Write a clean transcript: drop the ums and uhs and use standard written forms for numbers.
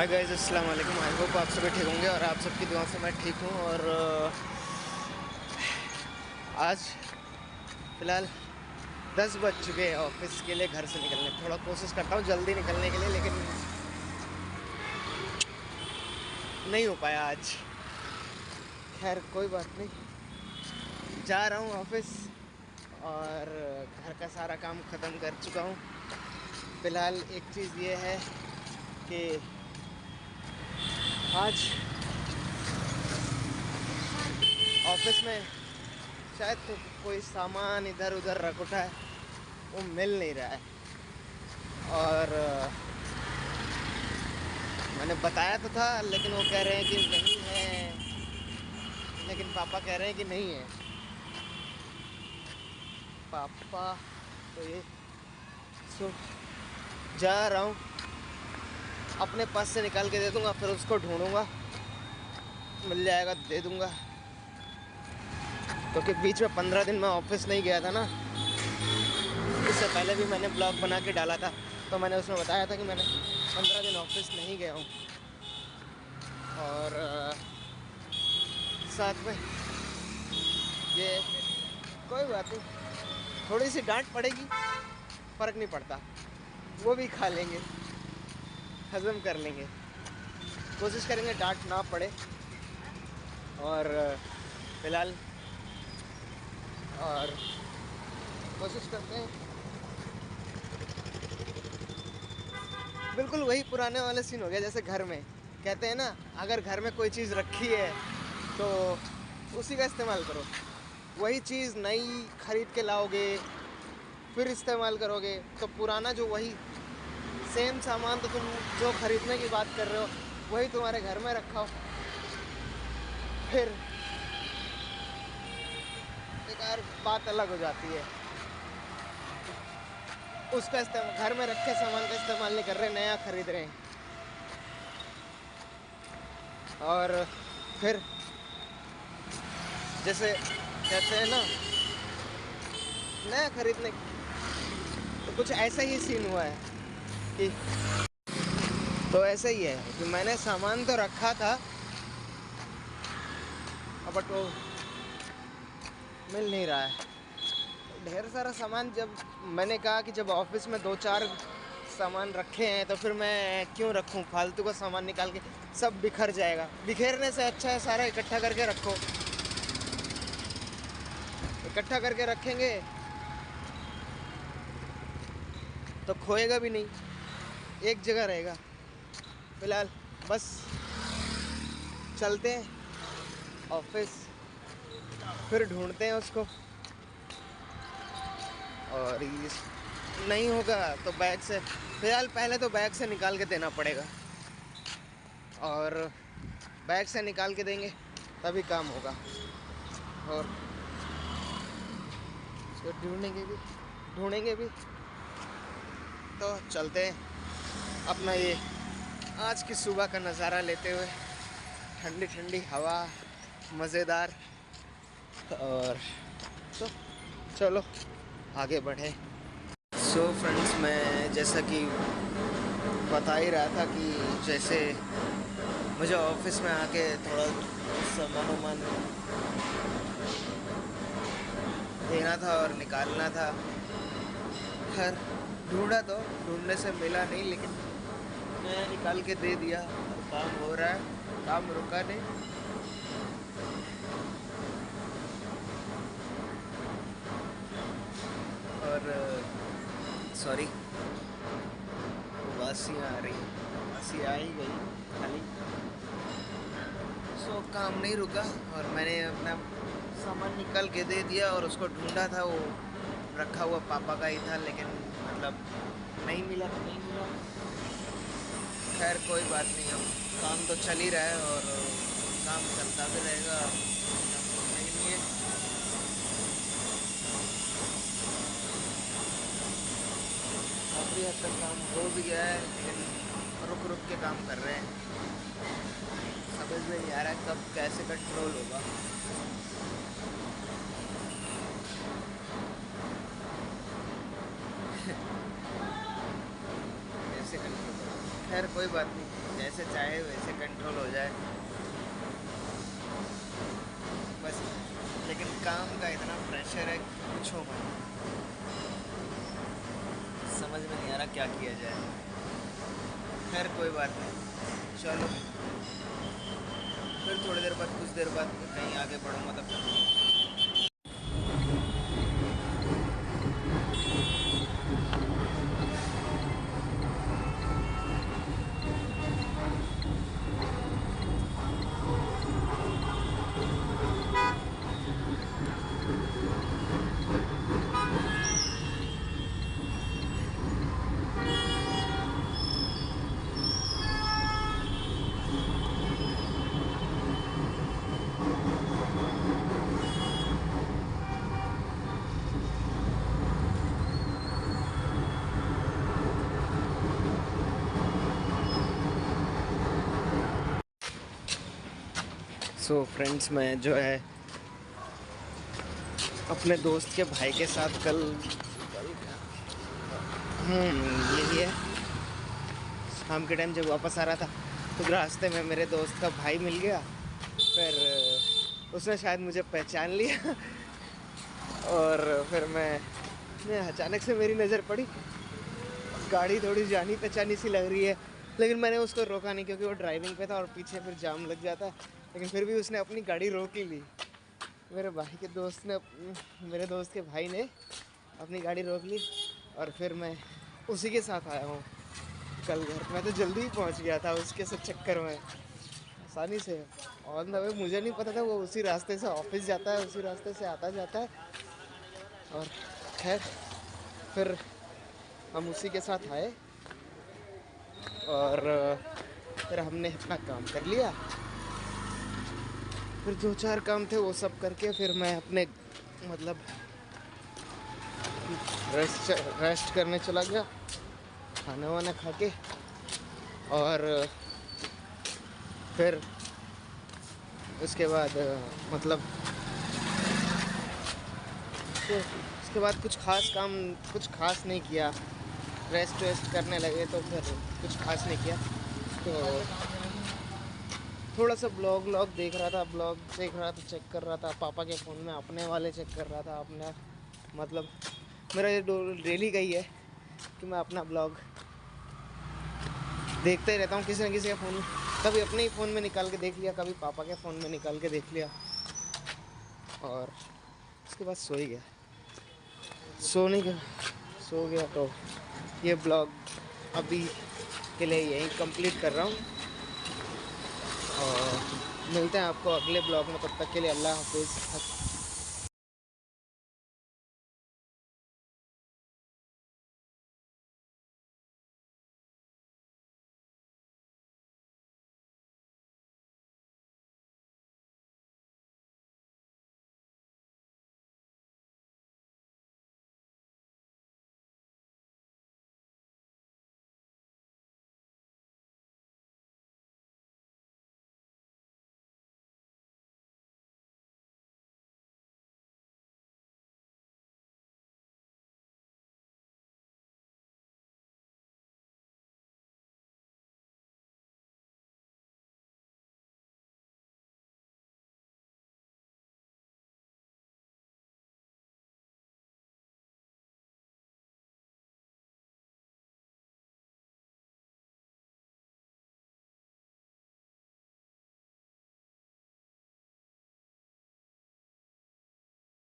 Hi guys, अस्सलाम वालेकुम। I hope आप सभी ठीक होंगे और आप सबकी दुआ से मैं ठीक हूँ। और आज फ़िलहाल 10 बज चुके हैं ऑफिस के लिए घर से निकलने। थोड़ा कोशिश करता हूँ जल्दी निकलने के लिए, लेकिन नहीं हो पाया आज। खैर कोई बात नहीं, जा रहा हूँ ऑफिस और घर का सारा काम ख़त्म कर चुका हूँ। फ़िलहाल एक चीज़ ये है कि आज ऑफिस में शायद तो कोई सामान इधर उधर रख उठा है, वो मिल नहीं रहा है। और मैंने बताया तो था, लेकिन वो कह रहे हैं कि नहीं है, लेकिन पापा कह रहे हैं कि नहीं है। पापा तो ये सो जा रहा हूँ, अपने पास से निकाल के दे दूँगा, फिर उसको ढूँढूँगा, मिल जाएगा दे दूँगा। क्योंकि बीच में 15 दिन मैं ऑफिस नहीं गया था ना। इससे पहले भी मैंने ब्लॉग बना के डाला था, तो मैंने उसमें बताया था कि मैंने 15 दिन ऑफिस नहीं गया हूँ। और साथ में ये कोई बात नहीं, थोड़ी सी डांट पड़ेगी, फ़र्क नहीं पड़ता, वो भी खा लेंगे, हज़म कर लेंगे। कोशिश करेंगे डांट ना पड़े। और फ़िलहाल और कोशिश करते हैं, बिल्कुल वही पुराने वाले सीन हो गया। जैसे घर में कहते हैं ना, अगर घर में कोई चीज़ रखी है तो उसी का इस्तेमाल करो। वही चीज़ नई खरीद के लाओगे, फिर इस्तेमाल करोगे, तो पुराना जो वही सेम सामान तो तुम जो ख़रीदने की बात कर रहे हो वही तुम्हारे घर में रखा हो, फिर बेकार बात अलग हो जाती है। उसका इस्तेमाल घर में रखे सामान का इस्तेमाल नहीं कर रहे, नया खरीद रहे हैं। और फिर जैसे कहते हैं ना, नया खरीदने तो कुछ ऐसा ही सीन हुआ है कि तो ऐसा ही है कि मैंने सामान तो रखा था, बट वो मिल नहीं रहा है। ढेर सारा सामान, जब मैंने कहा कि जब ऑफिस में 2-4 सामान रखे हैं तो फिर मैं क्यों रखूं, फालतू का सामान निकाल के सब बिखर जाएगा। बिखेरने से अच्छा है सारा इकट्ठा करके रखो। इकट्ठा करके रखेंगे तो खोएगा भी नहीं, एक जगह रहेगा। फ़िलहाल बस चलते हैं ऑफिस, फिर ढूंढते हैं उसको। और इस नहीं होगा तो बैग से, फ़िलहाल पहले तो बैग से निकाल के देना पड़ेगा, और बैग से निकाल के देंगे तभी काम होगा। और इसको ढूंढेंगे भी। तो चलते हैं अपना ये आज की सुबह का नज़ारा लेते हुए, ठंडी ठंडी हवा, मज़ेदार। और तो चलो आगे बढ़े। सो फ्रेंड्स, मैं जैसा कि बता ही रहा था कि जैसे मुझे ऑफिस में आके थोड़ा सामान देना था और निकालना था। खैर ढूंढा तो ढूंढने से मिला नहीं, लेकिन मैं निकाल के दे दिया और काम हो रहा है, काम रुका नहीं। और सॉरी, वासियाँ आ रही, वासी आ ही गई खाली। सो काम नहीं रुका और मैंने अपना सामान निकाल के दे दिया। और उसको ढूंढा था, वो रखा हुआ पापा का ही था, लेकिन मतलब नहीं मिला तो नहीं मिला। खैर कोई बात नहीं, अब काम तो चल ही रहा है और काम चलता भी रहेगा, नहीं है। काफ़ी हद तक काम हो भी गया है, लेकिन रुक रुक के काम कर रहे हैं। समझ में नहीं आ रहा है कब कैसे कंट्रोल होगा। कैसे कंट्रोल होगा। खैर कोई बात नहीं, जैसे चाहे वैसे कंट्रोल हो जाए बस। लेकिन काम का इतना प्रेशर है, पूछो मत। समझ में नहीं आ रहा क्या किया जाए। खैर कोई बात नहीं, चलो फिर थोड़ी देर बाद, कुछ देर बाद कहीं आगे बढ़ूँगा तब तक। सो फ्रेंड्स, मैं जो है अपने दोस्त के भाई के साथ कल यही है, शाम के टाइम जब वापस आ रहा था तो रास्ते में मेरे दोस्त का भाई मिल गया। फिर उसने शायद मुझे पहचान लिया और फिर मैं अचानक से मेरी नज़र पड़ी, गाड़ी थोड़ी जानी पहचानी सी लग रही है, लेकिन मैंने उसको रोका नहीं क्योंकि वो ड्राइविंग पे था और पीछे फिर जाम लग जाता है। लेकिन फिर भी उसने अपनी गाड़ी रोक ही ली। मेरे भाई के दोस्त ने, मेरे दोस्त के भाई ने अपनी गाड़ी रोक ली और फिर मैं उसी के साथ आया हूँ कल घर। मैं तो जल्दी ही पहुँच गया था उसके सब चक्कर में, आसानी से ऑन द वे। मुझे नहीं पता था वो उसी रास्ते से ऑफिस जाता है, उसी रास्ते से आता जाता है। और खैर फिर हम उसी के साथ आए और फिर हमने अपना काम कर लिया। फिर 2-4 काम थे वो सब करके फिर मैं अपने मतलब रेस्ट करने चला गया, खाना वाना खा के। और फिर उसके बाद मतलब तो उसके बाद कुछ खास नहीं किया। रेस्ट करने लगे तो फिर कुछ खास नहीं किया। तो थोड़ा सा ब्लॉग देख रहा था, चेक कर रहा था पापा के फ़ोन में, अपने वाले चेक कर रहा था अपने। मतलब मेरा ये डेली का ही है कि मैं अपना ब्लॉग देखते ही रहता हूँ किसी न किसी के फ़ोन में। कभी अपने ही फ़ोन में निकाल के देख लिया, कभी पापा के फ़ोन में निकाल के देख लिया और उसके बाद सो ही गया। सो गया तो ये ब्लॉग अभी के लिए यहीं कंप्लीट कर रहा हूँ और मिलते हैं आपको अगले ब्लॉग में। तब तक के लिए अल्लाह हाफिज़।